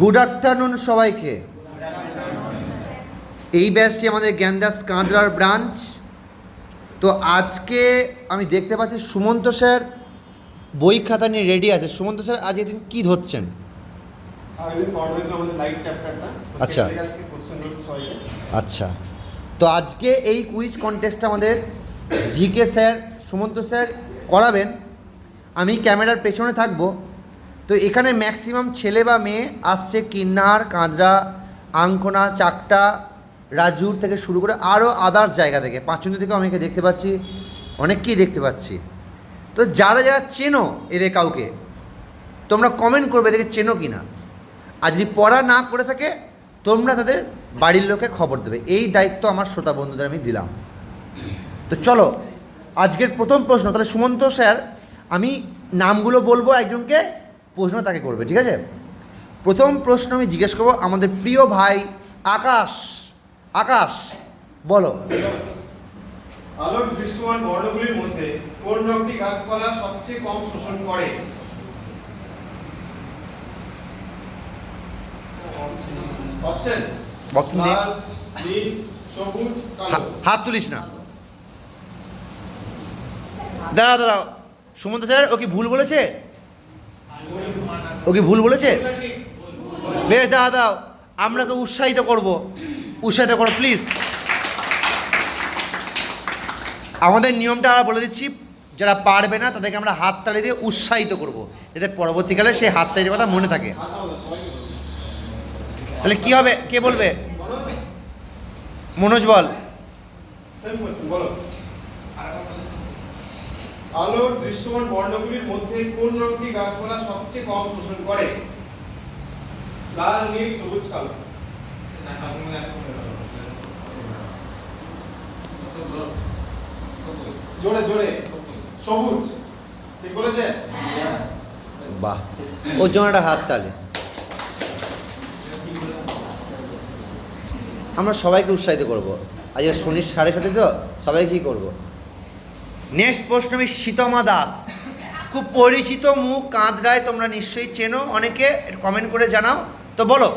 Good afternoon সবাইকে। এই ব্যাচটি আমাদের জ্ঞানদাস কাঁদরার ব্রাঞ্চ। তো আজকে আমি দেখতে পাচ্ছি সুমন্ত স্যার বই খাতা নিয়ে রেডি আছে। সুমন্ত স্যার আজ এদিন কী ধরছেন? আচ্ছা আচ্ছা, তো আজকে এই কুইজ কন্টেস্টটা আমাদের জিকে স্যার সুমন্ত স্যার করাবেন। আমি ক্যামেরার পেছনে থাকবো। তো এখানে ম্যাক্সিমাম ছেলে বা মেয়ে আসছে কিন্নার, কাঁদরা, আঙ্কনা, চাকটা, রাজুর থেকে শুরু করে আরও আদার্স জায়গা থেকে, পাঁচুন্দি থেকেও আমি দেখতে পাচ্ছি, অনেককেই দেখতে পাচ্ছি। তো যারা যারা চেনো এদের কাউকে, তোমরা কমেন্ট করবে এদেরকে চেনো কি না। আর যদি পড়া না করে থাকে তোমরা তাদের বাড়ির লোকে খবর দেবে। এই দায়িত্ব আমার শ্রোতা বন্ধুদের আমি দিলাম। তো চলো আজকের প্রথম প্রশ্ন। তাহলে সুমন্ত স্যার আমি নামগুলো বলবো, একজনকে প্রশ্ন তাকে করবে, ঠিক আছে? প্রথম প্রশ্ন আমি জিজ্ঞেস করবো আমাদের প্রিয় ভাই আকাশ। আকাশ বলো। আলোর দৃশ্যমান বর্ণগুলির মধ্যে কোন রঙটি গাছপালা সবচেয়ে কম শোষণ করে? অপশন লাল, নীল, সবুজ, কালো। হাত তুলিস না, দাঁড়াও দাঁড়াও। সুমন্ত স্যার ও কি ভুল বলেছে? ও কি ভুল বলেছে? বেশ, দাও দাও, আমরা তো উৎসাহিত করবো, উৎসাহিত করো প্লিজ। আমাদের নিয়মটা আমরা বলে দিচ্ছি, যারা পারবে না তাদেরকে আমরা হাততালি দিয়ে উৎসাহিত করব, যাতে পরবর্তীকালে সেই হাততালির কথা মনে থাকে। তাহলে কি হবে, কে বলবে? মনোজ বল। আলোর দৃশ্যমান বর্ণগুলির মধ্যে কোন রঙটি গাছপালা সবচেয়ে কম শোষণ করে? লাল, নীল, সবুজ, কালো। জোরে জোরে। সবুজ। ঠিক বলেছে? বাহ, ওর জন্য একটা হাততালি। আমরা সবাইকে উৎসাহিত করব। আজ শনি 7:30 তো সবাই কী করবো। নেক্সট প্রশ্ন আমি শীতমা দাস, খুব পরিচিত মুখ, কাঁদরায় তোমরা নিশ্চয়ই চেনো, অনেকে কমেন্ট করে জানাও। তো বলো।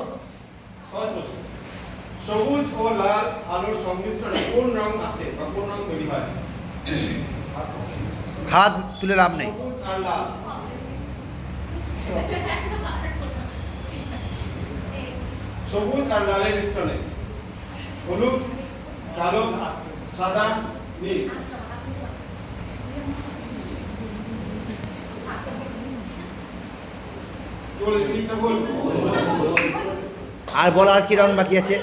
সবুজ ও লাল আলোর সংমিশ্রণে কোন রং আসে বা কোন রং তৈরি হয়? হাত তুলে লাভ নেই। সবুজ আর লাল। সবুজ আর লালের মিশ্রণে হলুদ, কালো, সাদা, নীল। ঠিক না বল? আর বলো, আর কি রং বাকি আছে?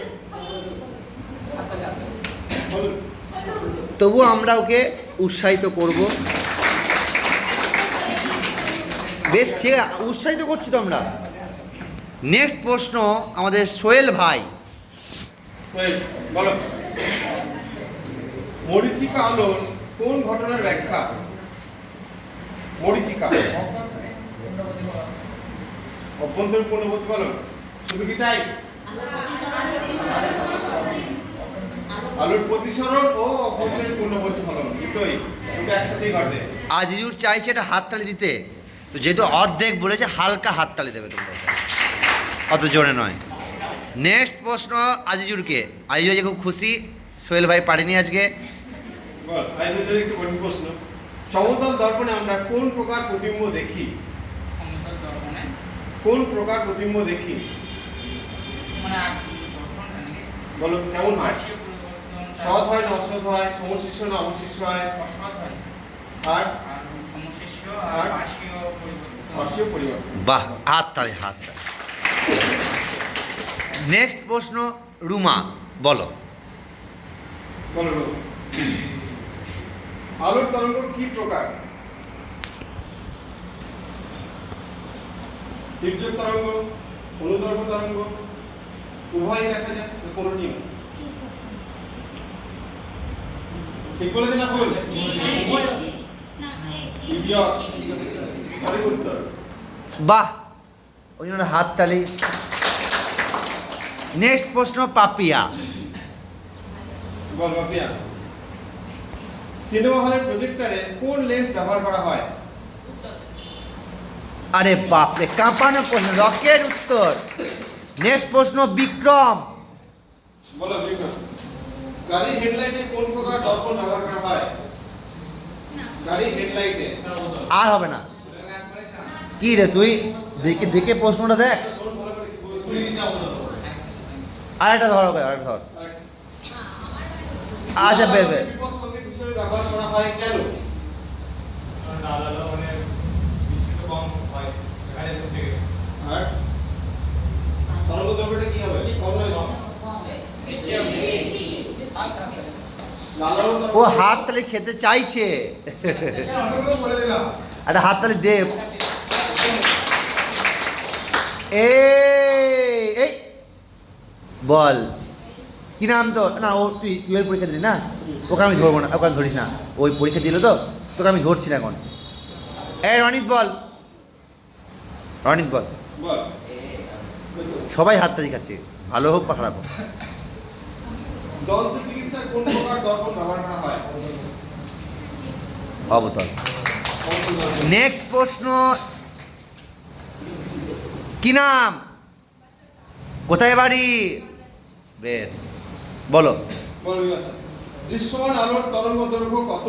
তবু আমরা ওকে উৎসাহিত করব। বেশ, ঠিক আছে, উৎসাহিত করছি তো আমরা। নেক্সট প্রশ্ন আমাদের সোহেল ভাই। সোহেল বলো। মরীচিকা আলোর কোন ঘটনার ব্যাখ্যা? মরীচিকা অভ্যন্তরীণ পূর্ণবর্তী ফলন। শুধু কি তাই? আলোর প্রতিসরণ ও অভ্যন্তরীণ পূর্ণবর্তী ফলন দুটো একসাথেই ঘটে। আজিজুর চাইছে একটা হাততালি দিতে, তো যেহেতু অর্ধেক বলেছে হালকা হাততালি দেবে তোমরা, অত জোরে নয়। নেক্সট প্রশ্ন আজিজুরকে। আজিজুর আজকে খুব খুশি, সোহেল ভাই পারেনি আজকে। বল, আজিজুর একটু কঠিন প্রশ্ন। সমতল দর্পণে আমরা কোন প্রকার প্রতিবিম্ব দেখি? কোন প্রকার প্রতিবিম্ব দেখি? বলো কেমন হয়? সৎ হয় না অসৎ হয়? সমশিষ্য না অবশিষ্য হয়? আর পার্শ্বীয় পরিবর্তন। বাহ, হাততালি হাততালি। নেক্সট প্রশ্ন রুমা, বলো। বলো রুমা। আলোর তরঙ্গ কি প্রকার? তির্যক তরঙ্গ, অনুদৈর্ঘ্য তরঙ্গ, উভয় দেখা যায়, কোনটি না? ঠিক বলেছে না ভুল? তির্যক। সঠিক উত্তর। বাহ, ওই জন্য হাততালি। নেক্সট প্রশ্ন পাপিয়া। বল পাপিয়া। সিনেমা হলের প্রজেক্টরে কোন লেন্স ব্যবহার করা হয়? আরে বাপরে, কাঁপানো প্রশ্ন, রকেট উত্তর। নেক্সট প্রশ্ন বিক্রম। বলো বিক্রম। গাড়ির হেডলাইটে কোন প্রকার দর্পণ ব্যবহার করা হয়? গাড়ির হেডলাইটে। আর হবে না। কি রে তুই, দেখে দেখে প্রশ্নটা দেখ। আরেকটা ধর, আরেকটা ধর। আচ্ছা বেবে, বিপদ সংকেত হিসেবে ব্যবহার করা হয় কেন? আর তরঙ্গ দৈর্ঘ্যটা কি হবে? কম নয় কম? লাল আলো ও হাত তালি খেতে চাইছে। আরে হাত তালি দে। এই বল কি নাম তোর? না ও তুই টুয়েলভ পরীক্ষা দিলি না, ওকে আমি ধরবো না, ওকে আমি ধরিস না। ওই পরীক্ষা দিল তো, তোকে আমি ধরছি না এখন। এই রনিত বল, রনিত বল। বল। সবাই হাত তালি খাচ্ছে, ভালো হোক বা খারাপ হোক। দন্ত চিকিৎসায় কোন প্রকার দর্পণ ব্যবহার করা হয়? অবতল। নেক্সট প্রশ্ন, কি নাম, কোথায় বাড়ি? বেশ, বলো। বল বিকাশ। দৃশ্যমান আলোর তরঙ্গ দৈর্ঘ্য কত?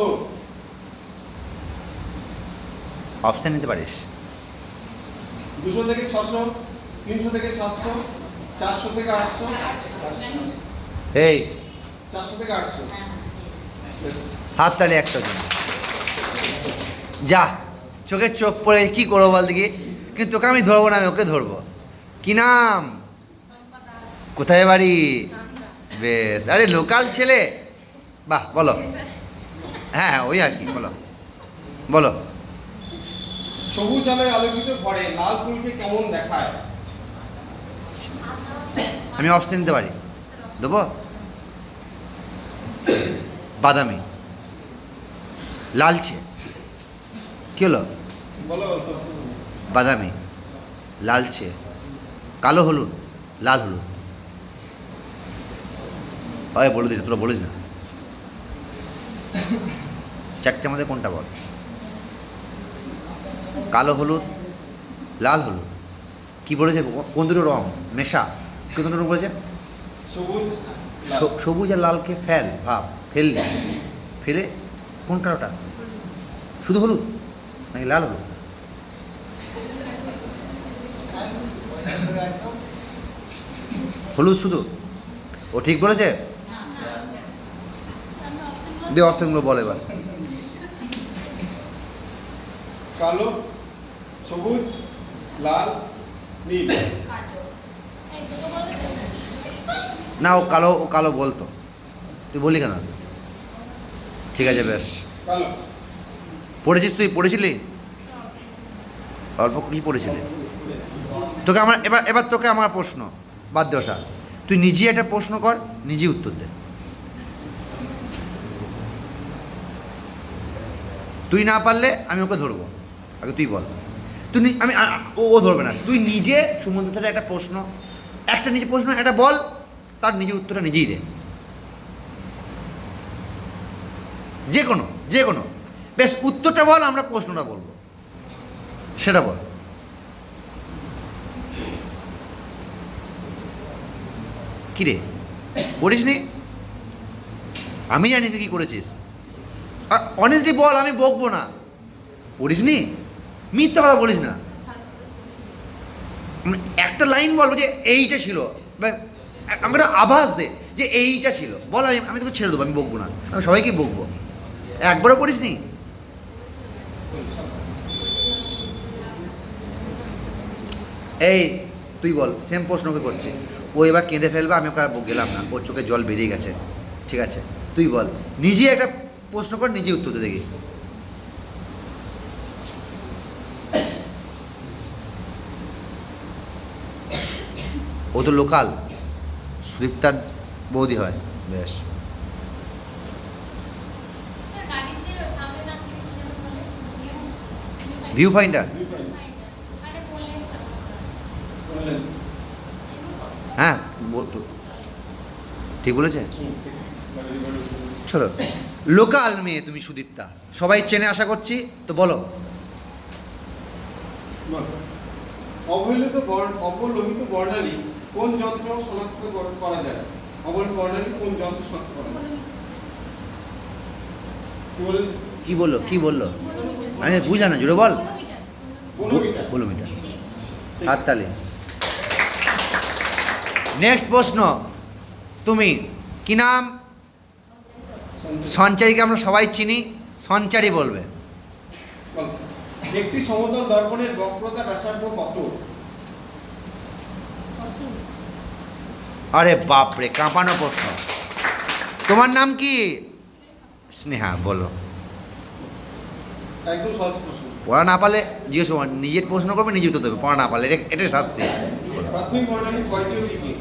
অপশন নিতে পারিস। 200 থেকে 600, 300 থেকে 700, 400 থেকে 800, এই 400 থেকে 800। হাত তালি একটা দিন। যা, চোখে চোখ পড়ে কি করবো বল দেখি। কিন্তু তোকে আমি ধরবো না, আমি ওকে ধরবো। কি নাম, কোথায় বাড়ি? বেশ, আরে লোকাল ছেলে, বাহ, বলো। হ্যাঁ ওই আর কি, বলো বলো। সবুজ আলোয় আলোকিত ঘরে লাল ফুলকে কেমন দেখায়? আমি অপশন দিতে পারি, দেবো। বাদামি, লালচে, কি হলো? বলো। বাদামি, লালচে, কালো হলুদ, লাল হলুদ। হয় বলে দিস, তোরা বলিস না। চারটে মধ্যে কোনটা বল? কালো হলুদ, লাল হলুদ, কি বলেছে? কোন দুটো রং মেশা? কোন দুটো রং বলেছে? সবুজ সবুজ আর লালকে ফেল, ভাব ফেললে, ফেলে কোন কালোটা আসছে? শুধু হলুদ নাকি লাল হলুদ? হলুদ শুধু, ও ঠিক বলেছে। দে অপশনগুলো বল এবার। কালো, সবুজ, লাল, নীল। না ও কালো, ও কালো বলতো, তুই বললি কেন? ঠিক আছে বেশ। কালো। পড়েছিস তুই? পড়েছিলি অল্প, কি পড়েছিলি? তোকে আমার এবার এবার তোকে আমার প্রশ্ন, বাদ দে ওটা। তুই নিজে একটা প্রশ্ন কর, নিজেই উত্তর দে। তুই না পারলে আমি ওকে ধরবো, আগে তুই বল। তুই আমি ও ধরবে না, তুই নিজে সুমন্ত স্যারের একটা প্রশ্ন, একটা নিজে প্রশ্ন একটা বল, তার নিজের উত্তরটা নিজেই দে। যে কোনো, যে কোনো, বেশ উত্তরটা বল, আমরা প্রশ্নটা বলবো, সেটা বল। কি রে, পড়িস নি? আমি জানি তুই কি করেছিস। অনেস্টলি বল, আমি বকবো না। পড়িস নি, মিথ্যা কথা বলিস না। একটা লাইন বলবো যে এইটা ছিল, আমাকে একটা আভাস দে যে এইটা ছিল, বল। আমি তোকে ছেড়ে দেবো, আমি বকবো না, আমি সবাইকেই বকবো। একবারও পড়িস নি? এই তুই বল, সেম প্রশ্ন ওকে করছি। ও এবার কেঁদে ফেলবে, আমি ওকে আর গেলাম না, ওর চোখে জল বেরিয়ে গেছে। ঠিক আছে, তুই বল, নিজে একটা প্রশ্ন কর, নিজে উত্তর দে দেখি। ও তো লোকাল, সুদীপ্তার বৌদি হয়। বেশ, ভিউ ফাইন্ডার। হ্যাঁ ঠিক বলেছে। চলো, লোকাল মেয়ে তুমি সুদীপ্তা, সবাই চেনে আশা করছি, তো বলো। বল। অবলোহিত বর্ণালী কোন যন্ত্র শনাক্ত করা যায়? অবলোহিত বর্ণালী কোন যন্ত্র শনাক্ত করা যায়? কি বললো আমি বুঝলাম না, জুড়ে বল। বলোমিটার। বলোমিটার। হাততালি। নেক্সট প্রশ্ন, তুমি কি নাম? সঞ্চারীকে আমরা সবাই চিনি, সঞ্চারী বলবে। বল। একটি সমতল দর্পণের বক্রতা ব্যাসার্ধ কত? আরে বাপরে, কাঁপানো প্রশ্ন। তোমার নাম কি? স্নেহা, বলো। একদম সহজ প্রশ্ন। পড়া না পারলে জিজ্ঞেস করবো, নিজের প্রশ্ন করবে, নিজে উত্তর দেবে। পড়া না পারলে এটাই শাস্তি। প্রাথমিক বর্ণালী কয়টি ও কি কি?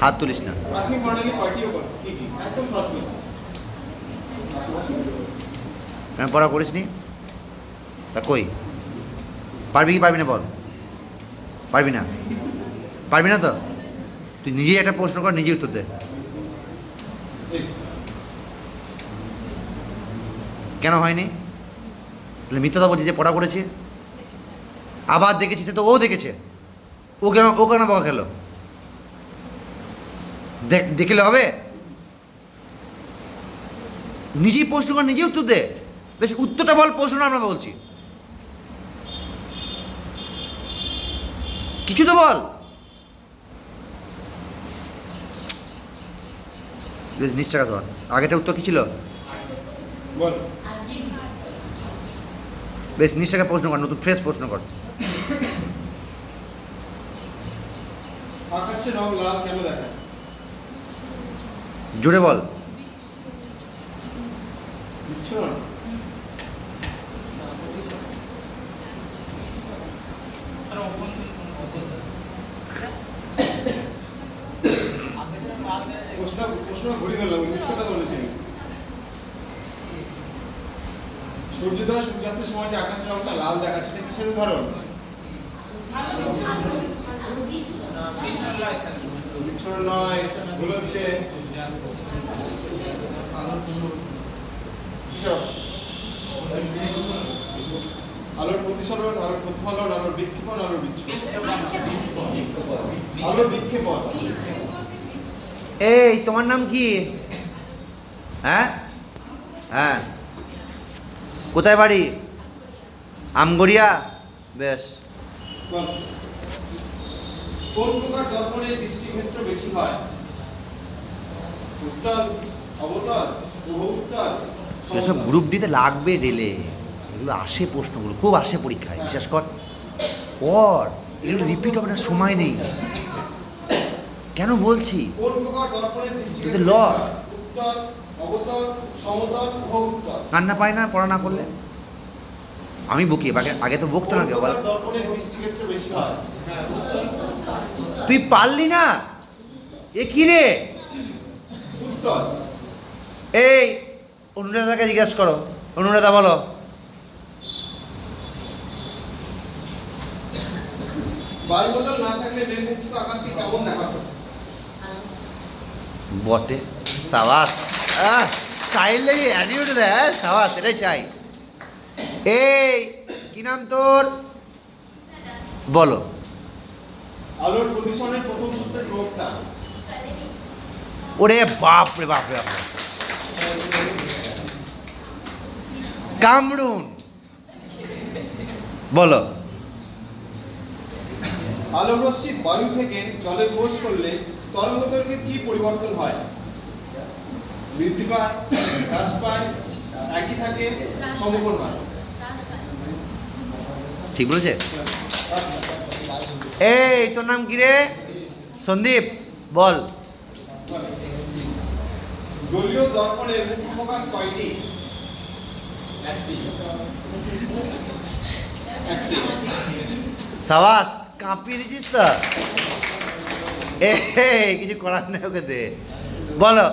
হাত তুলিস না। প্রাথমিক বর্ণালী কয়টি ও কি কি? একদম সহজ প্রশ্ন। কেন পড়া করিস নি? তা কই পারবি কি পারবি না বল। পারবি না? পারবি না তো তুই নিজেই একটা প্রশ্ন কর, নিজেই উত্তর দে। কেন হয়নি? তাহলে মিথ্যা বলছি যে পড়া করেছে, আবার দেখেছি, সে তো ও দেখেছে। ও কেন বকা খেলো? দেখলে হবে? নিজেই প্রশ্ন কর, নিজেই উত্তর দে। বেশ, উত্তরটা বল, প্রশ্ন আমরা বলছি। কিছু তো বল। বেশ, নিশ্চয় ধর। আগেটা উত্তর কি ছিল? বল। বেশ, নিশ্চয় প্রশ্ন কর, নতুন ফ্রেশ প্রশ্ন কর। আকাশের রং লাল কেন দেখায়? জোরে বল। বিচ্ছুরণ। প্রশ্ন ঘুরিয়ে দিলাম, উত্তরটা বলেছি। সূর্যোদয় সূর্যাস্তের সময় যে আকাশের রংটা লাল দেখায়, সেটা কিসের উদাহরণ? বিচ্ছুরণ নয়, ভুল হচ্ছে। আলোর প্রতিসরণ, আলোর প্রতিফলন, আলোর বিক্ষেপণ, আলোর বিচ্ছুরণ। আলোর বিক্ষেপণ। এই তোমার নাম কি? হ্যাঁ হ্যাঁ, কোথায় বাড়ি? আমগড়িয়া। বেশ। কোন প্রকার দর্পণে দৃষ্টিক্ষেত্র বেশি হয়? উত্তল, অবতল, উভয় এসব গ্রুপ ডিতে লাগবে রেলে, এগুলো আসে প্রশ্নগুলো, খুব আসে পরীক্ষায়, বিশ্বাস কর। পর এগুলো রিপিট হবে না, সময় নেই। কেন বলছি? কোন প্রকার দর্পণে দৃষ্টিক্ষেত্র তোদের লস। উত্তল, অবতল, সমতল, উভয় কান্না পায় না পড়া না করলে? আমি বকি, আগে তো বকতো না কেউ। বল, দর্পণে দৃষ্টিক্ষেত্র বেশি হয়? তুই পারলি না? এ কি রে? উত্তল। এই অনুরাধাকে জিজ্ঞাসা করো। অনুরাধা বলো। বায়ুমণ্ডল না থাকলে মেঘমুক্ত আকাশকে কেমন দেখাতো? বটে, সাবাস। স্টাইল লেগে অ্যাটিটিউড দেয়, সাবাস, এটাই চাই। এই কি নাম তোর? বলো। আলোর প্রতিসরণের প্রথম সূত্রের প্রয়োগটা? ওরে বাপ রে বাপ রে বাপ। কামরুন। বলো। আলোর রশ্মি বায়ু থেকে জলে প্রবেশ করলে তরঙ্গ দৈর্ঘ্যে কি পরিবর্তন হয়? বৃদ্ধি পায়, হ্রাস পায়, একই থাকে, সমকোণ হয়? ঠিক বলেছে? এই তোর নাম কি রে? সন্দীপ, বল। গোলীয় দর্পণের মুখ্য প্রকাশ কয়টি? একটি। সাবাস, কাঁপিয়ে দিচ্ছিস তো। কিছু করার নেই, ওকে দে। বলো।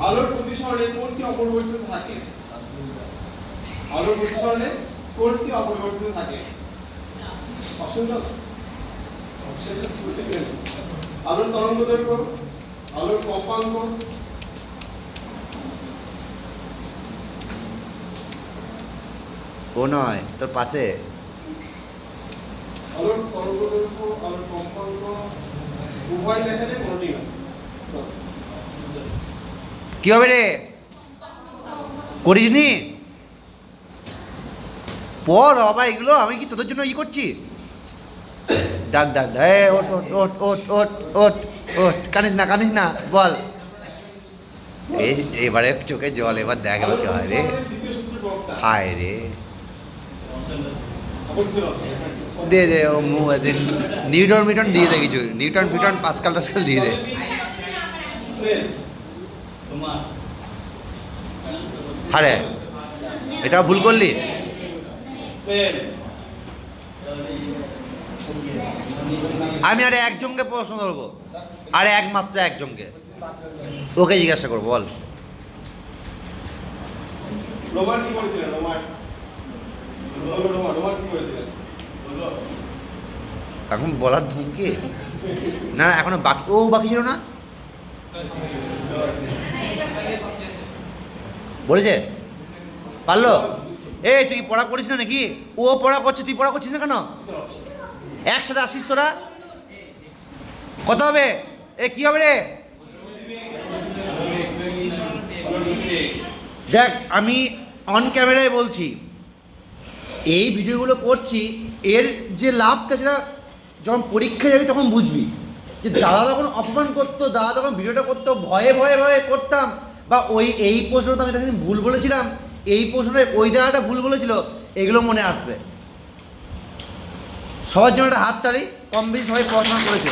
আলোর প্রতিসরণে কোনটি অপরিবর্তিত থাকে? আলোর প্রতিসরণে কোনটি অপরিবর্তিত থাকে? আলোর তরঙ্গ দৈর্ঘ্য, আলোর কম্পাঙ্ক, ও নয়, তোর পাশে। আলোর তরঙ্গ দৈর্ঘ্য আলোর কম্পাঙ্ক উভয় লেখা যায়, কোনটি না? কি হবে রে, করিস নি? পড় বাবা এগুলো, আমি কি তোদের জন্য ই করছি? ডাক ডাক ডাক, এ ওট ওট ওট ওট ওট ওট ওট, কানিস না বল। এই এবারে চোখে জল, এবার দেখ এবার কি হয় রে। দ্বিতীয় সূত্র বক্তা হায় রে, অবশ্যই দে দে ও মুখ দিন, নিউটন মিটন দিয়ে দে, কিছু নিউটন ফিউটন পাস্কাল টাস্কাল দিয়ে দে। আরে এটা ভুল করলি। আমি আরে একজনকে প্রশ্ন ধরবো, আরে একমাত্র একজনকে, ওকে জিজ্ঞাসা করবো, বল। রোমান কি করেছিলেন? রোমান কি করেছিলেন? এখন বলার ধমকি না, এখনো বাকি, ও বাকি ছিল না, বলেছে পারলো। এই তুই পড়া করিস না নাকি? ও পড়া করছে, তুই পড়া করছিস না কেন? একসাথে আসিস তোরা, কত হবে? এ কি হবে রে? দেখ আমি অন ক্যামেরায় বলছি, এই ভিডিওগুলো করছি, এর যে লাভটা সেটা যখন পরীক্ষা যাবি তখন বুঝবি। যে দাদা তখন অপমান করতো, দাদা তখন ভিডিওটা করতো, ভয়ে ভয়ে ভয়ে করতাম, বা ওই এই প্রশ্নটা আমি তখন ভুল বলেছিলাম, এই প্রশ্নটা ওই দাদাটা ভুল বলেছিল, এগুলো মনে আসবে। সবার জন্য একটা হাততালি, কম বেশি সবাই পড়াশোনা করেছে।